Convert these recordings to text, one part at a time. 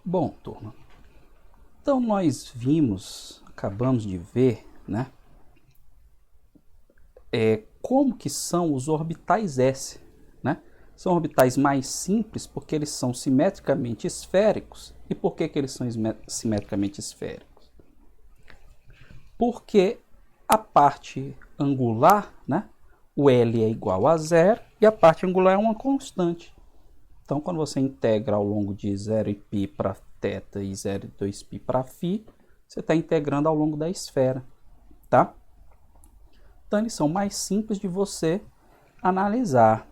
Bom, turma, então nós acabamos de ver, né, como que são os orbitais S, né? São orbitais mais simples porque eles são simetricamente esféricos. E por que eles são simetricamente esféricos? Porque a parte angular, né, o L é igual a zero e a parte angular é uma constante. Então, quando você integra ao longo de 0 e π para θ e 0 e 2π para φ, você está integrando ao longo da esfera, tá? Então, eles são mais simples de você analisar.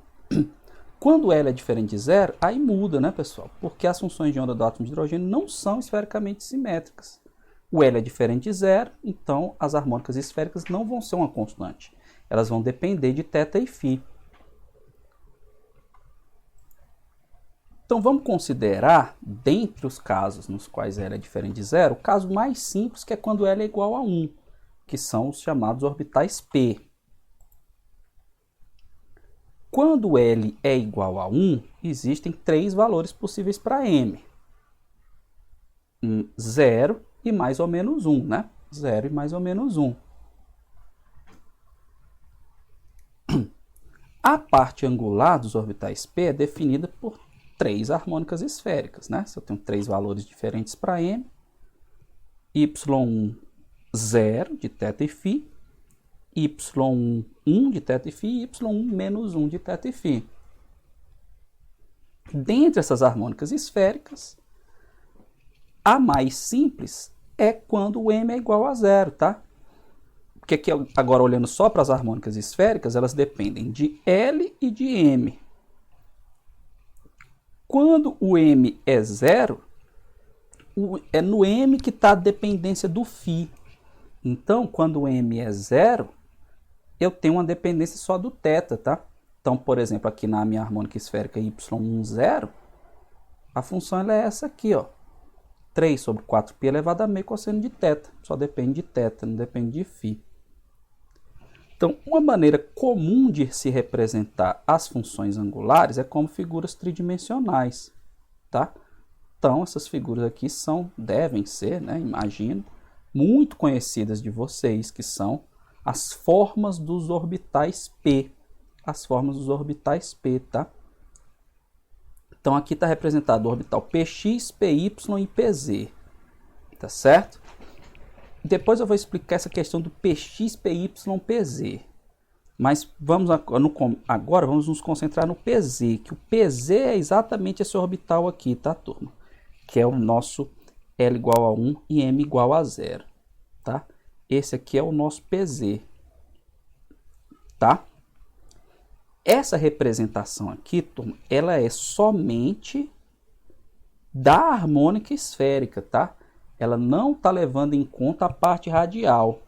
Quando L é diferente de zero, aí muda, né, pessoal? Porque as funções de onda do átomo de hidrogênio não são esfericamente simétricas. O L é diferente de zero, então as harmônicas esféricas não vão ser uma constante. Elas vão depender de θ e φ. Então vamos considerar, dentre os casos nos quais L é diferente de zero, o caso mais simples, que é quando L é igual a 1, que são os chamados orbitais P. Quando L é igual a 1, existem três valores possíveis para M. 0 e mais ou menos 1, né? 0 e mais ou menos 1. A parte angular dos orbitais P é definida por três harmônicas esféricas, né? Se eu tenho três valores diferentes para M, y1 0 de θ e φ, y1 1 de θ e φ e y1 menos 1 de θ e φ. Dentre essas harmônicas esféricas, a mais simples é quando o M é igual a zero, tá? Porque aqui, agora olhando só para as harmônicas esféricas, elas dependem de L e de M. Quando o M é zero, é no M que está a dependência do φ. Então, quando o M é zero, eu tenho uma dependência só do θ, tá? Então, por exemplo, aqui na minha harmônica esférica y1, 0, a função ela é essa aqui, ó. 3 sobre 4π elevado a meio cosseno de θ. Só depende de θ, não depende de φ. Então, uma maneira comum de se representar as funções angulares é como figuras tridimensionais, tá? Então, essas figuras aqui devem ser, né, imagino, muito conhecidas de vocês, que são as formas dos orbitais P. As formas dos orbitais P, tá? Então, aqui está representado o orbital Px, Py e Pz, tá certo? Depois eu vou explicar essa questão do Px, Py, Pz. Mas agora vamos nos concentrar no Pz, que o Pz é exatamente esse orbital aqui, tá, turma? Que é o nosso L igual a 1 e M igual a 0, tá? Esse aqui é o nosso Pz, tá? Essa representação aqui, turma, ela é somente da harmônica esférica, tá? Ela não está levando em conta a parte radial.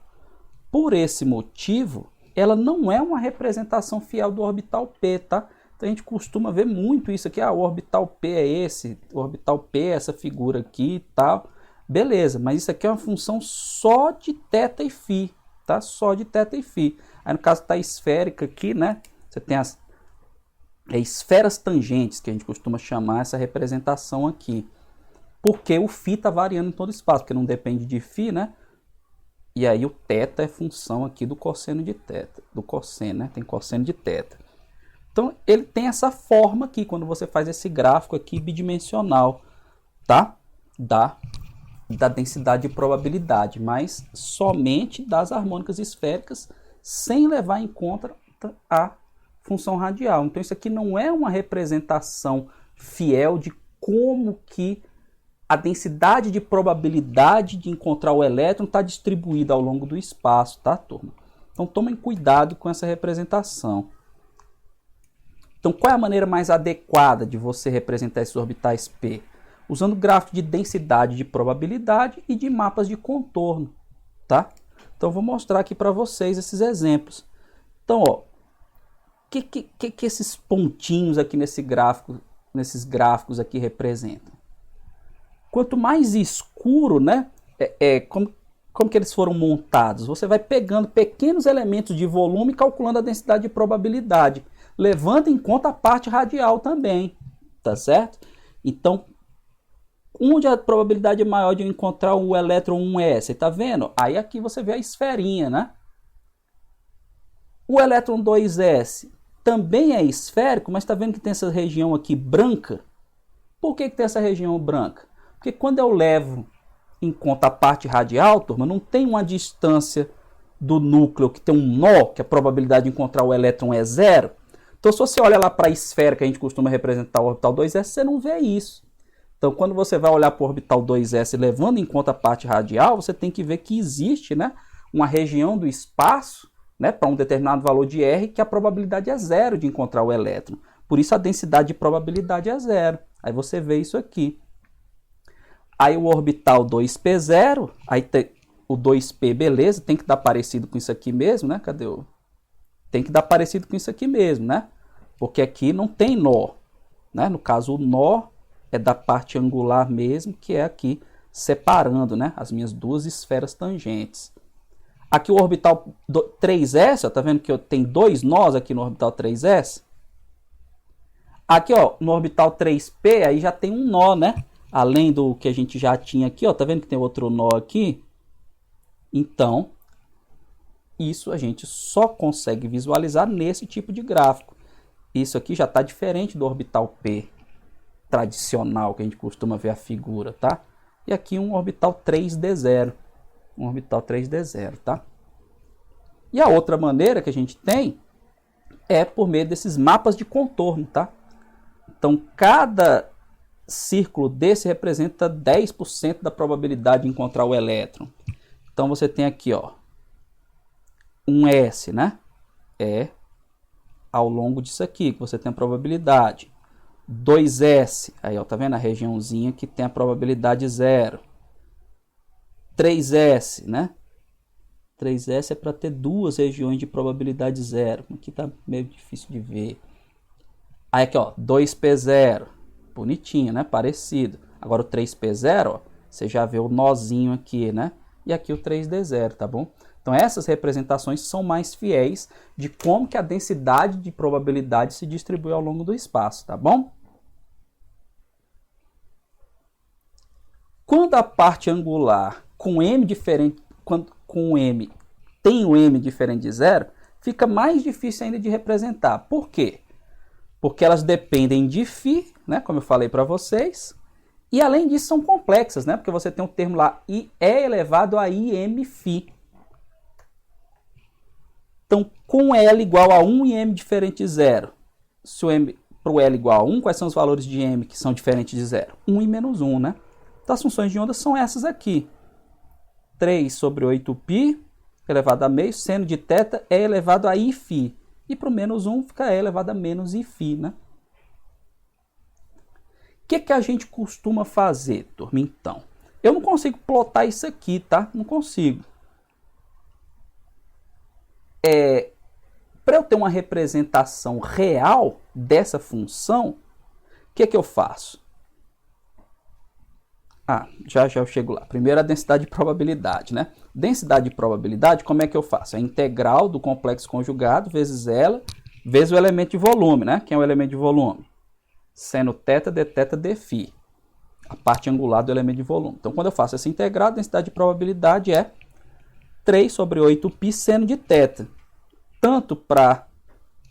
Por esse motivo, ela não é uma representação fiel do orbital P, tá? Então a gente costuma ver muito isso aqui, o orbital P é esse, o orbital P é essa figura aqui e tal. Beleza, mas isso aqui é uma função só de θ e φ, tá? Só de θ e φ. Aí no caso está esférica aqui, né? Você tem as esferas tangentes, que a gente costuma chamar essa representação aqui. Porque o φ está variando em todo o espaço, porque não depende de φ, né? E aí o θ é função aqui do cosseno de θ, do cosseno, né? Tem cosseno de θ. Então ele tem essa forma aqui, quando você faz esse gráfico aqui bidimensional, tá? Da densidade de probabilidade, mas somente das harmônicas esféricas, sem levar em conta a função radial. Então isso aqui não é uma representação fiel de como que a densidade de probabilidade de encontrar o elétron está distribuída ao longo do espaço, tá, turma? Então tomem cuidado com essa representação. Então qual é a maneira mais adequada de você representar esses orbitais P? Usando gráfico de densidade de probabilidade e de mapas de contorno, tá? Então vou mostrar aqui para vocês esses exemplos. Então, ó, que esses pontinhos aqui nesses gráficos aqui representam? Quanto mais escuro, né, como que eles foram montados? Você vai pegando pequenos elementos de volume e calculando a densidade de probabilidade, levando em conta a parte radial também, tá certo? Então, Onde a probabilidade é maior de eu encontrar o elétron 1s? Tá vendo? Aí aqui você vê a esferinha, né? O elétron 2s também é esférico, mas tá vendo que tem essa região aqui branca? Por que tem essa região branca? Porque quando eu levo em conta a parte radial, turma, não tem uma distância do núcleo que tem um nó, que a probabilidade de encontrar o elétron é zero. Então, se você olha lá para a esfera que a gente costuma representar o orbital 2s, você não vê isso. Então, quando você vai olhar para o orbital 2s levando em conta a parte radial, você tem que ver que existe, né, uma região do espaço, né, para um determinado valor de R, que a probabilidade é zero de encontrar o elétron. Por isso, a densidade de probabilidade é zero. Aí você vê isso aqui. Aí o orbital 2p0, aí tem o 2p, beleza, tem que dar parecido com isso aqui mesmo, né? Cadê o... Tem que dar parecido com isso aqui mesmo, né? Porque aqui não tem nó, né? No caso, o nó é da parte angular mesmo, que é aqui separando, né, as minhas duas esferas tangentes. Aqui o orbital 3s, ó, tá vendo que eu tenho dois nós aqui no orbital 3s? Aqui, ó, no orbital 3p, aí já tem um nó, né? Além do que a gente já tinha aqui, ó, tá vendo que tem outro nó aqui? Então, isso a gente só consegue visualizar nesse tipo de gráfico. Isso aqui já está diferente do orbital P tradicional, que a gente costuma ver a figura, tá? E aqui um orbital 3d0. Um orbital 3d0, tá? E a outra maneira que a gente tem é por meio desses mapas de contorno, tá? Então, cada círculo desse representa 10% da probabilidade de encontrar o elétron. Então, você tem aqui, ó, um S, né? É ao longo disso aqui que você tem a probabilidade. 2S, aí, ó, tá vendo a regiãozinha que tem a probabilidade 0. 3S, né? 3S é para ter duas regiões de probabilidade 0. Aqui tá meio difícil de ver. Aí aqui, ó, 2P0. Bonitinho, né? Parecido. Agora o 3P0, ó, você já vê o nozinho aqui, né? E aqui o 3D0, tá bom? Então essas representações são mais fiéis de como que a densidade de probabilidade se distribui ao longo do espaço, tá bom? Quando a parte angular com m diferente, com m tem o m diferente de zero, fica mais difícil ainda de representar. Por quê? Porque elas dependem de φ, né, como eu falei para vocês, e além disso são complexas, né, porque você tem um termo lá, I é elevado a imφ. Então, com L igual a 1 e M diferente de 0, se o M para o L igual a 1, quais são os valores de M que são diferentes de 0? 1 e menos 1, né? Então, as funções de onda são essas aqui. 3 sobre 8π elevado a meio, seno de θ é elevado a Iφ. E para o menos 1 fica E elevado a menos Iφ, né? O que a gente costuma fazer, turma, então? Eu não consigo plotar isso aqui, tá? Não consigo. Para eu ter uma representação real dessa função, o que eu faço? Já eu chego lá. Primeiro a densidade de probabilidade, né? Densidade de probabilidade, como é que eu faço? É a integral do complexo conjugado vezes ela, vezes o elemento de volume, né? Quem é o elemento de volume? Seno θ dθ dφ. A parte angular do elemento de volume. Então, quando eu faço essa integral, a densidade de probabilidade é 3 sobre 8π seno de θ. Tanto para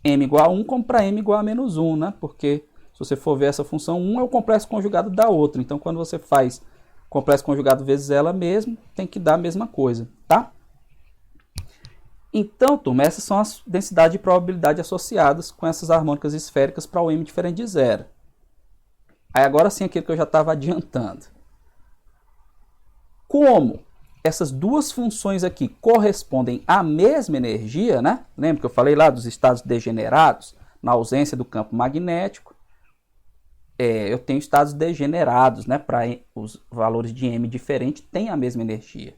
m igual a 1 como para m igual a menos 1, né? Porque se você for ver essa função, 1 é o complexo conjugado da outra. Então, quando você faz complexo conjugado vezes ela mesmo, tem que dar a mesma coisa, tá? Então, turma, essas são as densidades de probabilidade associadas com essas harmônicas esféricas para o m diferente de 0. Aí agora sim, aquilo que eu já estava adiantando. Como essas duas funções aqui correspondem à mesma energia, né? Lembra que eu falei lá dos estados degenerados, na ausência do campo magnético? Eu tenho estados degenerados, né? Para os valores de m diferentes têm a mesma energia.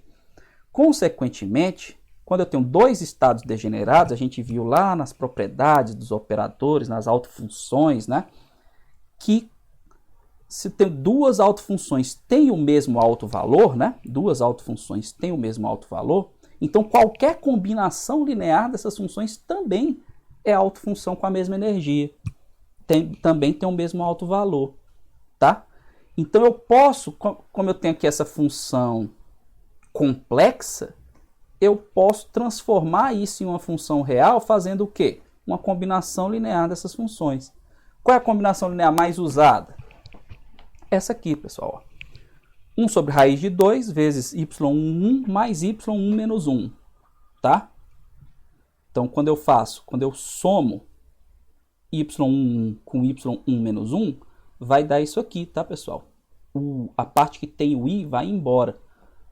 Consequentemente, quando eu tenho dois estados degenerados, a gente viu lá nas propriedades dos operadores, nas autofunções, né? Que se tem duas autofunções têm o mesmo alto valor, né? Duas autofunções têm o mesmo alto valor, então qualquer combinação linear dessas funções também é autofunção com a mesma energia. Também tem o mesmo alto valor, tá? Então eu posso, como eu tenho aqui essa função complexa, eu posso transformar isso em uma função real fazendo o quê? Uma combinação linear dessas funções. Qual é a combinação linear mais usada? Essa aqui, pessoal. 1 sobre raiz de 2 vezes y1 mais y1 menos 1. Tá? Então, quando eu somo y1 com y1 menos 1, vai dar isso aqui, tá, pessoal? A parte que tem o i vai embora.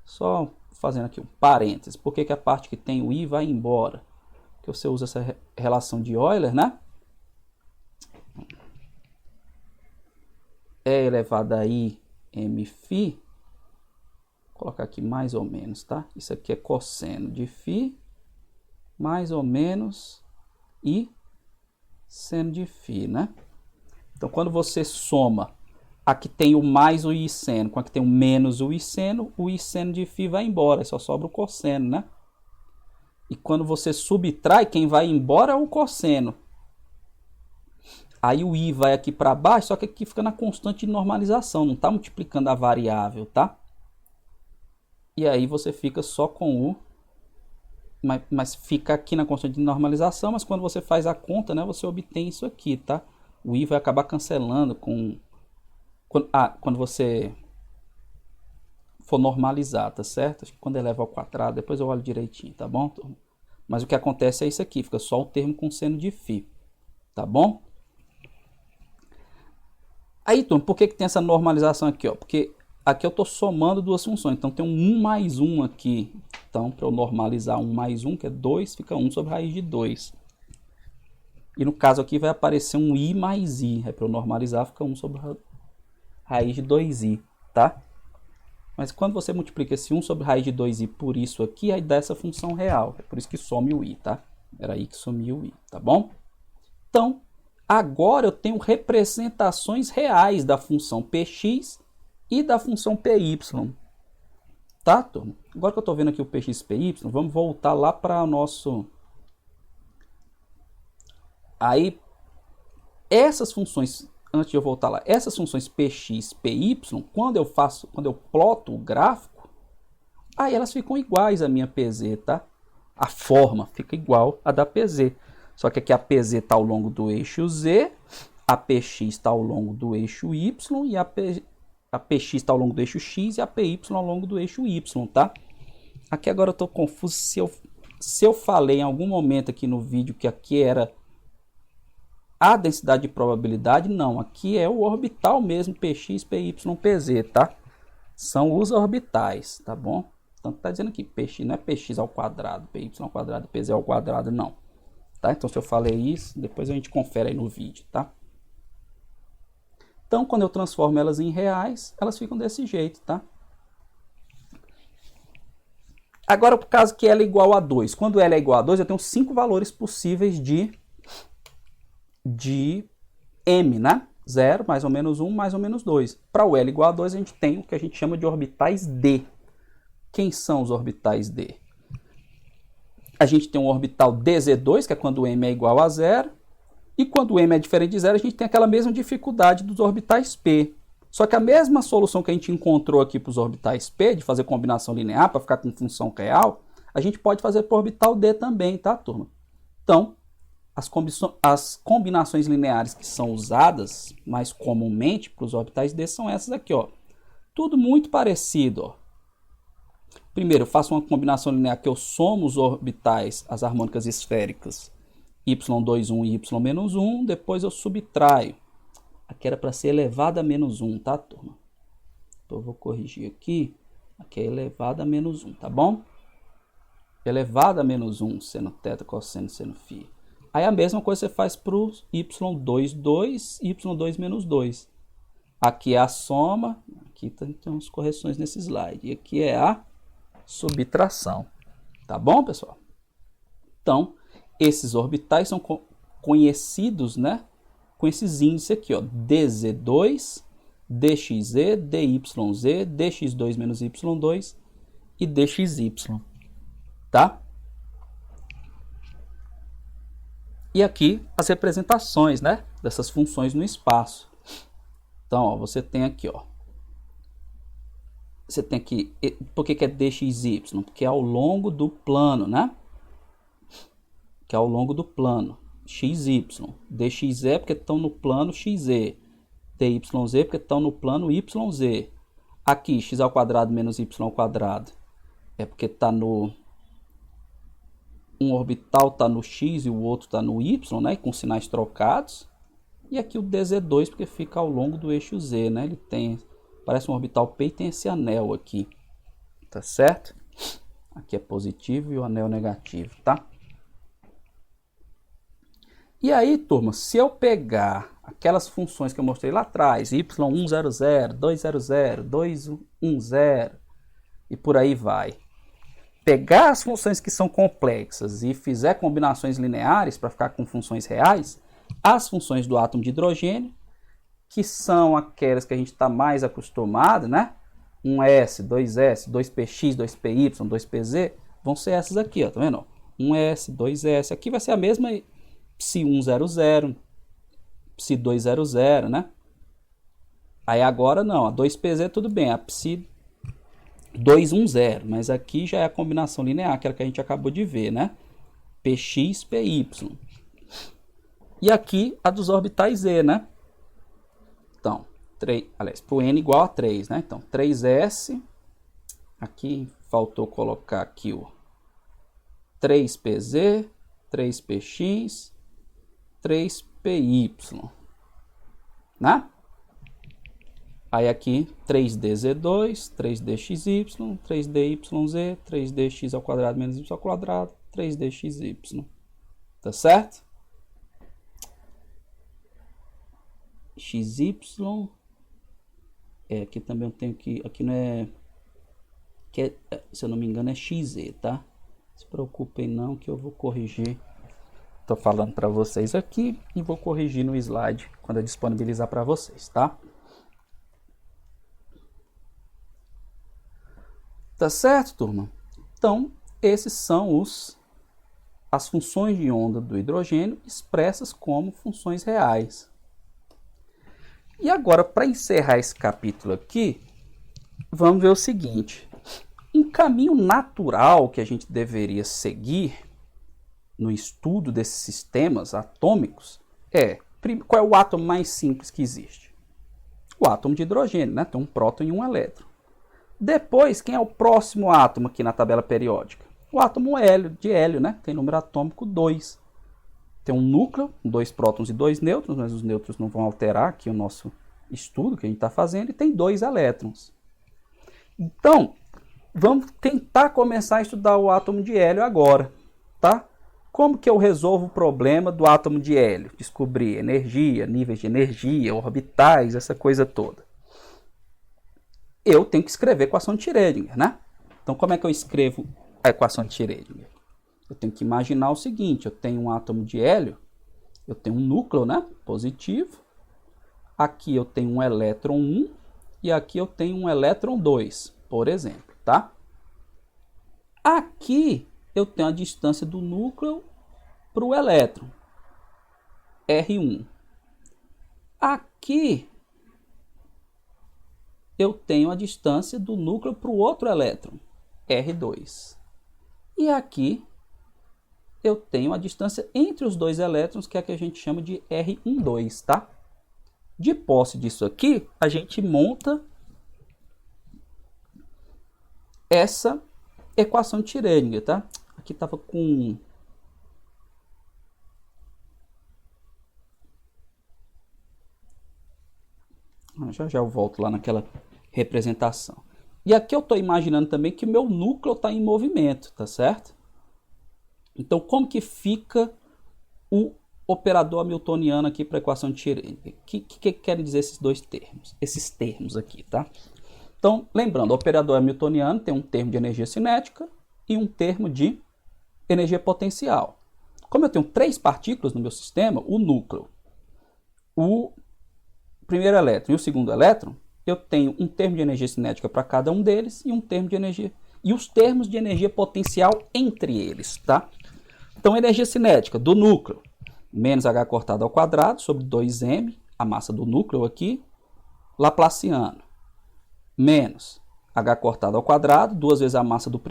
Só fazendo aqui um parênteses. Por que a parte que tem o i vai embora? Porque você usa essa relação de Euler, né? E elevado a i mφ. Vou colocar aqui mais ou menos, tá? Isso aqui é cosseno de φ mais ou menos i seno de φ, né? Então, quando você soma a que tem o mais o i seno com a que tem o menos o i seno de φ vai embora, só sobra o cosseno, né? E quando você subtrai, quem vai embora é o cosseno. Aí o i vai aqui para baixo, só que aqui fica na constante de normalização, não está multiplicando a variável, tá? E aí você fica só com o... Mas fica aqui na constante de normalização, mas quando você faz a conta, né, você obtém isso aqui, tá? O i vai acabar cancelando com... Quando você for normalizar, tá certo? Acho que quando eleva ao quadrado, depois eu olho direitinho, tá bom, turma? Mas o que acontece é isso aqui, fica só o termo com seno de φ, tá bom? Aí, turma, por que tem essa normalização aqui, ó? Porque aqui eu estou somando duas funções, então tem um 1 mais 1 aqui. Então, para eu normalizar 1 mais 1, que é 2, fica 1 sobre raiz de 2. E no caso aqui vai aparecer um i mais i. Para eu normalizar, fica 1 sobre raiz de 2i, tá? Mas quando você multiplica esse 1 sobre raiz de 2i por isso aqui, aí dá essa função real. É por isso que some o i, tá? Era aí que sumia o i, tá bom? Então, agora eu tenho representações reais da função px e da função py. Tá, turma? Agora que eu estou vendo aqui o px e py, vamos voltar lá para o nosso... Aí, essas funções, antes de eu voltar lá, essas funções px, py, quando eu ploto o gráfico, aí elas ficam iguais à minha pz, tá? A forma fica igual à da pz. Só que aqui a pz está ao longo do eixo z, a px está ao longo do eixo y e a px está ao longo do eixo x e a py ao longo do eixo y, tá? Aqui agora eu estou confuso se eu falei em algum momento aqui no vídeo que aqui era a densidade de probabilidade. Não, aqui é o orbital mesmo, px, py, pz, tá? São os orbitais, tá bom? Então tá dizendo aqui, px não é px ao quadrado, py ao quadrado, pz ao quadrado, não. Tá? Então se eu falei isso, depois a gente confere aí no vídeo, tá? Então, quando eu transformo elas em reais, elas ficam desse jeito, tá? Agora, por caso que L é igual a 2. Quando L é igual a 2, eu tenho 5 valores possíveis de M, né? 0, mais ou menos 1, mais ou menos 2. Para o L igual a 2, a gente tem o que a gente chama de orbitais D. Quem são os orbitais D? A gente tem um orbital DZ2, que é quando M é igual a 0. E quando M é diferente de 0, a gente tem aquela mesma dificuldade dos orbitais P. Só que a mesma solução que a gente encontrou aqui para os orbitais P, de fazer combinação linear para ficar com função real, a gente pode fazer para o orbital D também, tá, turma? Então, as combinações lineares que são usadas mais comumente para os orbitais D são essas aqui, ó. Tudo muito parecido, ó. Primeiro, eu faço uma combinação linear que eu somo os orbitais, as harmônicas esféricas, y2, 1 e y-1, depois eu subtraio. Aqui era para ser elevado a menos 1, tá, turma? Então eu vou corrigir aqui. Aqui é elevado a menos 1, tá bom? Elevado a menos 1, seno θ, cosseno, seno φ. Aí a mesma coisa você faz para o y2, 2, y2 menos 2. Aqui é a soma. Aqui tem umas correções nesse slide. E aqui é a subtração. Tá bom, pessoal? Então, esses orbitais são conhecidos, né, com esses índices aqui, ó, dz2, dxz, dyz, dx2 menos y2 e dxy, tá? E aqui as representações, né, dessas funções no espaço. Então, ó, você tem aqui, ó, você tem que... Por que é dxy? Porque é ao longo do plano, né? Que é ao longo do plano. XY. dxz é porque estão no plano XZ. dyz porque estão no plano YZ. Aqui, x ao quadrado menos y ao quadrado. É porque está no... Um orbital está no x e o outro está no y, né? Com sinais trocados. E aqui o dz2 porque fica ao longo do eixo z, né? Ele tem... Parece um orbital P e tem esse anel aqui. Tá certo? Aqui é positivo e o anel negativo, tá? E aí, turma, se eu pegar aquelas funções que eu mostrei lá atrás, y100, 200, 210 e por aí vai, pegar as funções que são complexas e fizer combinações lineares para ficar com funções reais, as funções do átomo de hidrogênio, que são aquelas que a gente está mais acostumado, né? 1s, 2s, 2px, 2py, 2pz, vão ser essas aqui, ó, tá vendo? 1s, 2s, aqui vai ser a mesma psi100, psi200, né? Aí agora não, a 2pz tudo bem, a psi210, mas aqui já é a combinação linear, que era que a gente acabou de ver, né? px, py. E aqui a dos orbitais z, né? Então, aliás, para o n igual a 3, né? Então, 3s, aqui faltou colocar aqui o 3pz, 3px, 3py, né? Aí aqui 3dz2, 3dxy, 3dyz, 3dx ao quadrado menos y ao quadrado, 3dxy. Tá certo? xy, aqui também eu tenho que, aqui não é, se eu não me engano é xz, tá? Se preocupem não que eu vou corrigir. Tô falando para vocês aqui e vou corrigir no slide quando eu disponibilizar para vocês, tá? Tá certo, turma? Então, esses são as funções de onda do hidrogênio expressas como funções reais. E agora, para encerrar esse capítulo aqui, vamos ver o seguinte. Um caminho natural que a gente deveria seguir no estudo desses sistemas atômicos é... Qual é o átomo mais simples que existe? O átomo de hidrogênio, né? Tem um próton e um elétron. Depois, quem é o próximo átomo aqui na tabela periódica? O átomo de hélio, né? Tem número atômico 2. Tem um núcleo, 2 prótons e 2 nêutrons, mas os nêutrons não vão alterar aqui o nosso estudo que a gente está fazendo, e tem 2 elétrons. Então, vamos tentar começar a estudar o átomo de hélio agora, tá? Como que eu resolvo o problema do átomo de hélio? Descobrir energia, níveis de energia, orbitais, essa coisa toda. Eu tenho que escrever a equação de Schrödinger, né? Então, como é que eu escrevo a equação de Schrödinger? Eu tenho que imaginar o seguinte, eu tenho um átomo de hélio, eu tenho um núcleo, né, positivo, aqui eu tenho um elétron 1 e aqui eu tenho um elétron 2, por exemplo, tá? Aqui eu tenho a distância do núcleo para o elétron, R1. Aqui eu tenho a distância do núcleo para o outro elétron, R2. E aqui eu tenho a distância entre os dois elétrons, que é a que a gente chama de R12, tá? De posse disso aqui, a gente monta essa equação de Schrödinger, tá? Aqui estava com... Já eu volto lá naquela representação. E aqui eu estou imaginando também que o meu núcleo está em movimento, tá certo? Então, como que fica o operador hamiltoniano aqui para a equação de Schrödinger? O que querem dizer esses dois termos? Esses termos aqui, tá? Então, lembrando, o operador hamiltoniano tem um termo de energia cinética e um termo de energia potencial. Como eu tenho 3 partículas no meu sistema, o núcleo, o primeiro elétron e o segundo elétron, eu tenho um termo de energia cinética para cada um deles e um termo de energia... E os termos de energia potencial entre eles, tá? Então, energia cinética do núcleo, menos h cortado ao quadrado sobre 2m, a massa do núcleo aqui, laplaciano, menos H cortado ao quadrado, 2 vezes a massa do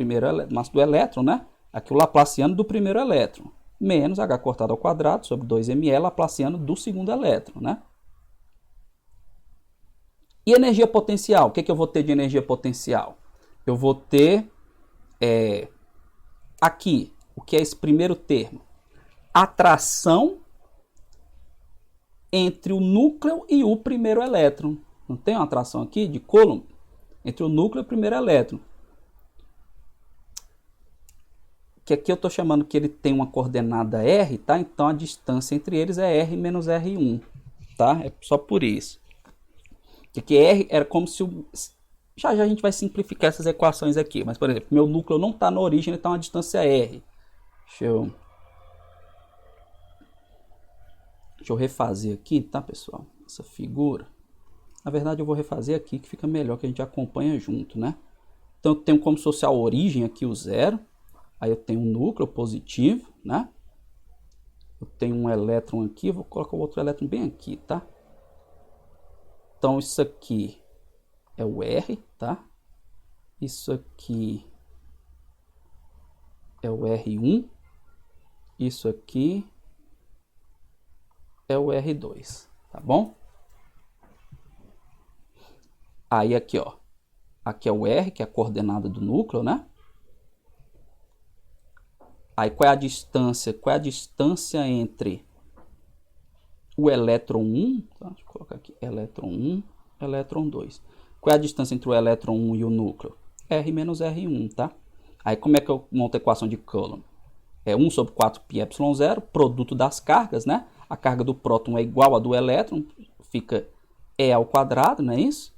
massa do elétron, né? Aqui o laplaciano do primeiro elétron, menos H cortado ao quadrado sobre 2mE laplaciano do segundo elétron, né? E energia potencial? O que eu vou ter de energia potencial? Eu vou ter aqui, o que é esse primeiro termo? Atração entre o núcleo e o primeiro elétron. Não tem uma atração aqui de Coulomb? Entre o núcleo e o primeiro elétron. Que aqui eu estou chamando que ele tem uma coordenada R, tá? Então a distância entre eles é R menos R1, tá? É só por isso. Que aqui R era como se o... Já a gente vai simplificar essas equações aqui. Mas, por exemplo, meu núcleo não está na origem, então a distância é R. Deixa eu refazer aqui, tá, pessoal? Essa figura. Na verdade, eu vou refazer aqui, que fica melhor, que a gente acompanha junto, né? Então, eu tenho como se fosse a origem aqui, o 0. Aí eu tenho um núcleo positivo, né? Eu tenho um elétron aqui, vou colocar o outro elétron bem aqui, tá? Então, isso aqui é o R, tá? Isso aqui é o R1. Isso aqui é o R2, tá bom? Aí aqui, ó. Aqui é o R, que é a coordenada do núcleo, né? Aí qual é a distância? Qual é a distância entre o elétron 1? Tá? Deixa eu colocar aqui. Elétron 1, elétron 2. Qual é a distância entre o elétron 1 e o núcleo? R menos R1, tá? Aí como é que eu monto a equação de Coulomb? É 1 sobre 4πε0, produto das cargas, né? A carga do próton é igual à do elétron, fica E ao quadrado, não é isso?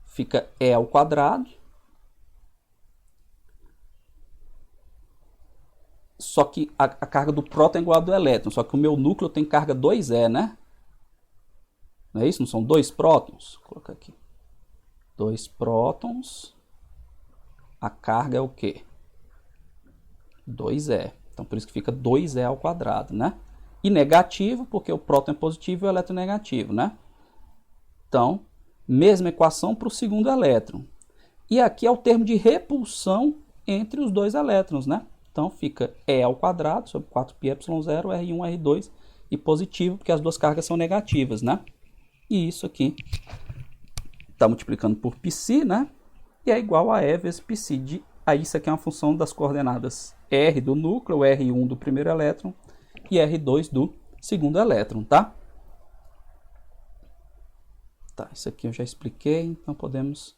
Fica E ao quadrado. Só que a carga do próton é igual à do elétron. Só que o meu núcleo tem carga 2E, né? Não é isso? Não são 2 prótons? Vou colocar aqui. 2 prótons. A carga é o quê? 2E. Então, por isso que fica 2E ao quadrado, né? E negativo, porque o próton é positivo e o elétron é negativo, né? Então, mesma equação para o segundo elétron. E aqui é o termo de repulsão entre os dois elétrons, né? Então, fica E ao quadrado sobre 4πε0, R1, R2 e positivo, porque as duas cargas são negativas, né? E isso aqui está multiplicando por π, né? E é igual a E vezes π. Aí isso aqui é uma função das coordenadas R do núcleo, R1 do primeiro elétron e R2 do segundo elétron, tá? Tá, isso aqui eu já expliquei, então podemos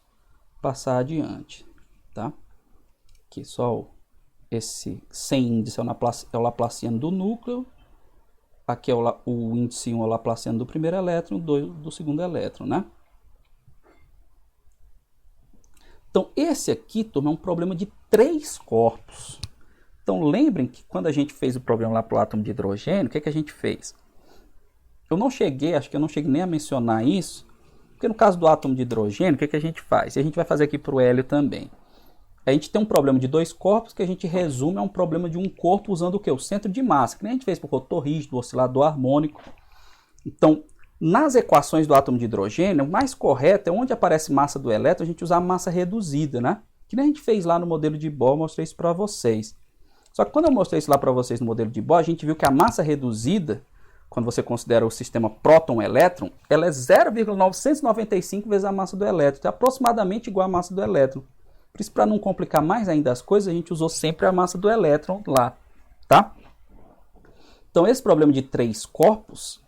passar adiante, tá? Aqui só esse sem índice é o laplaciano do núcleo, aqui é o índice 1 é o laplaciano do primeiro elétron, 2 do segundo elétron, né? Então, esse aqui, turma, é um problema de 3 corpos. Então, lembrem que quando a gente fez o problema lá para o átomo de hidrogênio, o que, que a gente fez? Acho que eu não cheguei nem a mencionar isso, porque no caso do átomo de hidrogênio, o que, que a gente faz? E a gente vai fazer aqui para o hélio também. A gente tem um problema de 2 corpos que a gente resume a um problema de um corpo usando o quê? O centro de massa, que nem a gente fez para o rotor rígido, o oscilador harmônico. Então, nas equações do átomo de hidrogênio, o mais correto é onde aparece massa do elétron, a gente usar massa reduzida, né? Que nem a gente fez lá no modelo de Bohr, eu mostrei isso para vocês. Só que quando eu mostrei isso lá para vocês no modelo de Bohr, a gente viu que a massa reduzida, quando você considera o sistema próton-elétron, ela é 0,995 vezes a massa do elétron, é aproximadamente igual à massa do elétron. Por isso, para não complicar mais ainda as coisas, a gente usou sempre a massa do elétron lá, tá? Então, esse problema de 3 corpos,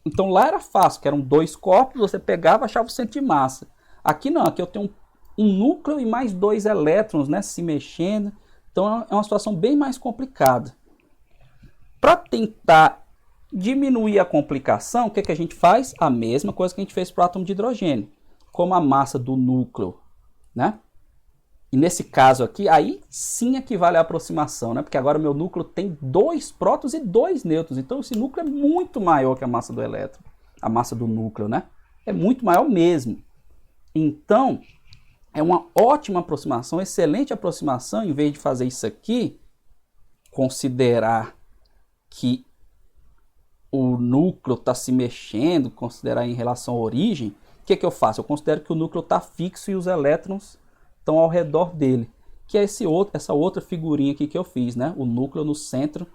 então lá era fácil, que eram 2 corpos, você pegava e achava o centro de massa. Aqui não, aqui eu tenho um núcleo e mais 2 elétrons, né, se mexendo. Então, é uma situação bem mais complicada. Para tentar diminuir a complicação, o que, que a gente faz? A mesma coisa que a gente fez para o átomo de hidrogênio. Como a massa do núcleo, né? E nesse caso aqui, aí sim equivale à aproximação, né? Porque agora o meu núcleo tem 2 prótons e 2 nêutrons. Então esse núcleo é muito maior que a massa do elétron. A massa do núcleo, né? É muito maior mesmo. Então, é uma ótima aproximação, excelente aproximação. Em vez de fazer isso aqui, considerar que o núcleo está se mexendo, considerar em relação à origem, o que eu faço? Eu considero que o núcleo está fixo e os elétrons estão ao redor dele, que é essa outra figurinha aqui que eu fiz, né? O núcleo no centro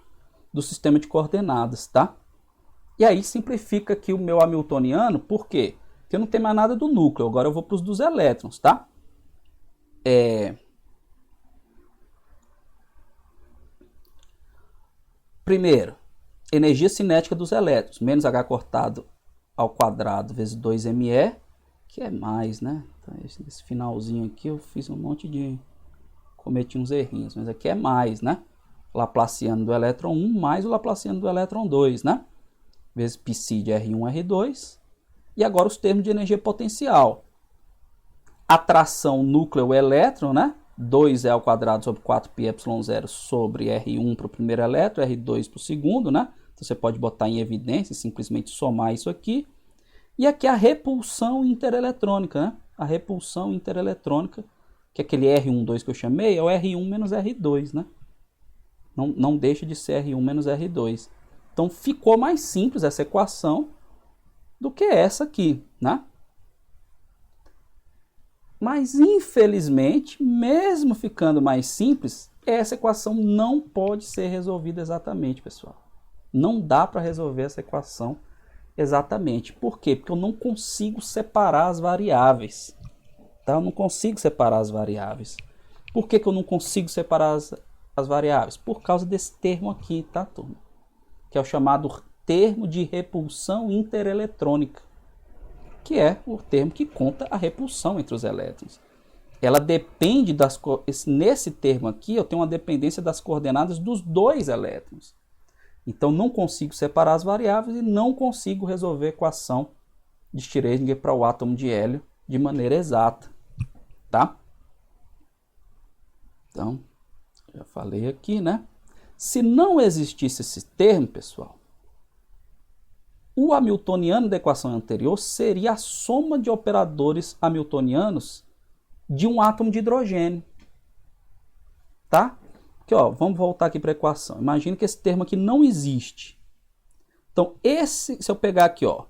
do sistema de coordenadas, tá? E aí simplifica aqui o meu hamiltoniano, por quê? Porque eu não tenho mais nada do núcleo, agora eu vou para os dos elétrons, tá? Primeiro, energia cinética dos elétrons, menos H cortado ao quadrado vezes 2ME, que é mais, né? Então, esse finalzinho aqui eu fiz um monte de... cometi uns errinhos, mas aqui é mais, né? Laplaciano do elétron 1 mais o Laplaciano do elétron 2, né? Vezes π de R1, R2. E agora os termos de energia potencial. Atração núcleo-elétron, né? 2E ao quadrado sobre 4πε0 sobre R1 para o primeiro elétron, R2 para o segundo, né? Então você pode botar em evidência e simplesmente somar isso aqui. E aqui a repulsão intereletrônica, né? A repulsão intereletrônica, que é aquele R12 que eu chamei, é o R1 menos R2, né? Não deixa de ser R1 menos R2. Então ficou mais simples essa equação do que essa aqui, né? Mas, infelizmente, mesmo ficando mais simples, essa equação não pode ser resolvida exatamente, pessoal. Não dá para resolver essa equação exatamente. Por quê? Porque eu não consigo separar as variáveis. Tá? Eu não consigo separar as variáveis. Por que eu não consigo separar as variáveis? Por causa desse termo aqui, tá, turma? Que é o chamado termo de repulsão intereletrônica, que é o termo que conta a repulsão entre os elétrons. Ela depende nesse termo aqui, eu tenho uma dependência das coordenadas dos dois elétrons. Então não consigo separar as variáveis e não consigo resolver a equação de Schrödinger para o átomo de hélio de maneira exata, tá? Então, já falei aqui, né? Se não existisse esse termo, pessoal, o hamiltoniano da equação anterior seria a soma de operadores hamiltonianos de um átomo de hidrogênio. Tá? Aqui, ó, vamos voltar aqui para a equação. Imagina que esse termo aqui não existe. Então, se eu pegar aqui, ó,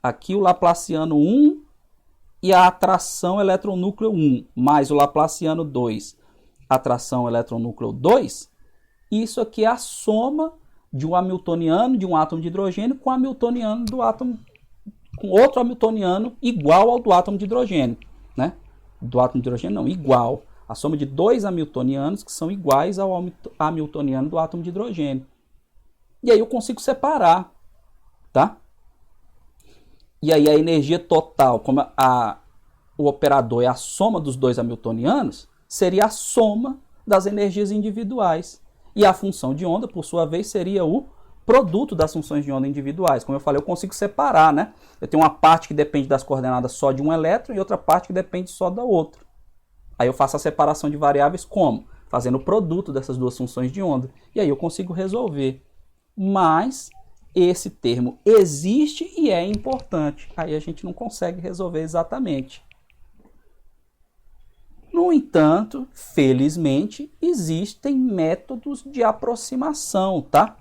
aqui o Laplaciano 1 e a atração eletronúcleo 1, mais o Laplaciano 2, atração eletronúcleo 2, isso aqui é a soma de um hamiltoniano de um átomo de hidrogênio com hamiltoniano do átomo, com outro hamiltoniano igual ao do átomo de hidrogênio, né? Do átomo de hidrogênio não, igual. A soma de dois hamiltonianos que são iguais ao hamiltoniano do átomo de hidrogênio. E aí eu consigo separar, tá? E aí a energia total, como o operador é a soma dos dois hamiltonianos, seria a soma das energias individuais. E a função de onda, por sua vez, seria o produto das funções de onda individuais. Como eu falei, eu consigo separar, né? Eu tenho uma parte que depende das coordenadas só de um elétron e outra parte que depende só da outra. Aí eu faço a separação de variáveis como? Fazendo o produto dessas duas funções de onda. E aí eu consigo resolver. Mas esse termo existe e é importante. Aí a gente não consegue resolver exatamente. No entanto, felizmente, existem métodos de aproximação, tá?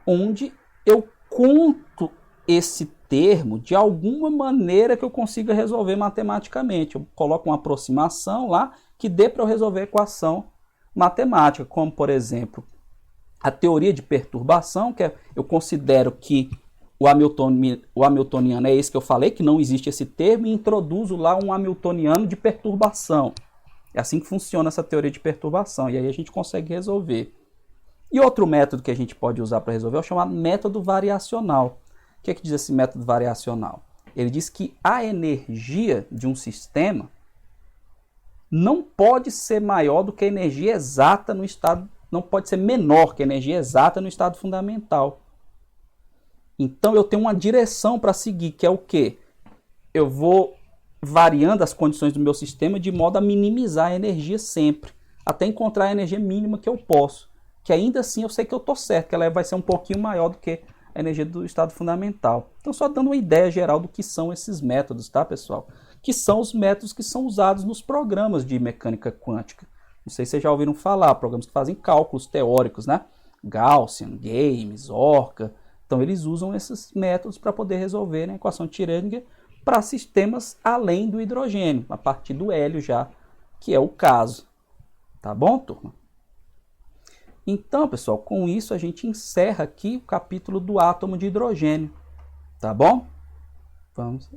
Onde eu conto esse termo de alguma maneira que eu consiga resolver matematicamente. Eu coloco uma aproximação lá que dê para eu resolver a equação matemática, como, por exemplo, a teoria de perturbação, que eu considero que o hamiltoniano é esse que eu falei, que não existe esse termo, e introduzo lá um hamiltoniano de perturbação. É assim que funciona essa teoria de perturbação, e aí a gente consegue resolver. E outro método que a gente pode usar para resolver é o chamado método variacional. O que é que diz esse método variacional? Ele diz que a energia de um sistema não pode ser maior do que a energia exata no estado, não pode ser menor que a energia exata no estado fundamental. Então eu tenho uma direção para seguir, que é o quê? Eu vou variando as condições do meu sistema de modo a minimizar a energia sempre, até encontrar a energia mínima que eu posso, que ainda assim eu sei que eu estou certo, que ela vai ser um pouquinho maior do que a energia do estado fundamental. Então só dando uma ideia geral do que são esses métodos, tá, pessoal? Que são os métodos que são usados nos programas de mecânica quântica. Não sei se vocês já ouviram falar, programas que fazem cálculos teóricos, né? Gaussian, Games, Orca, Então eles usam esses métodos para poder resolver a equação de Schrödinger para sistemas além do hidrogênio, a partir do hélio já, que é o caso. Tá bom, turma? Então, pessoal, com isso a gente encerra aqui o capítulo do átomo de hidrogênio. Tá bom? Vamos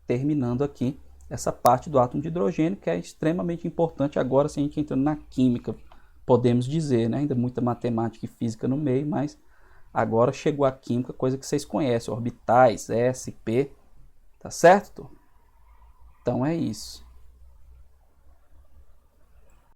terminando aqui essa parte do átomo de hidrogênio, que é extremamente importante agora, se a gente entrando na química, podemos dizer, né? Ainda muita matemática e física no meio, mas agora chegou a química, coisa que vocês conhecem, orbitais, S, P, tá certo? Então é isso.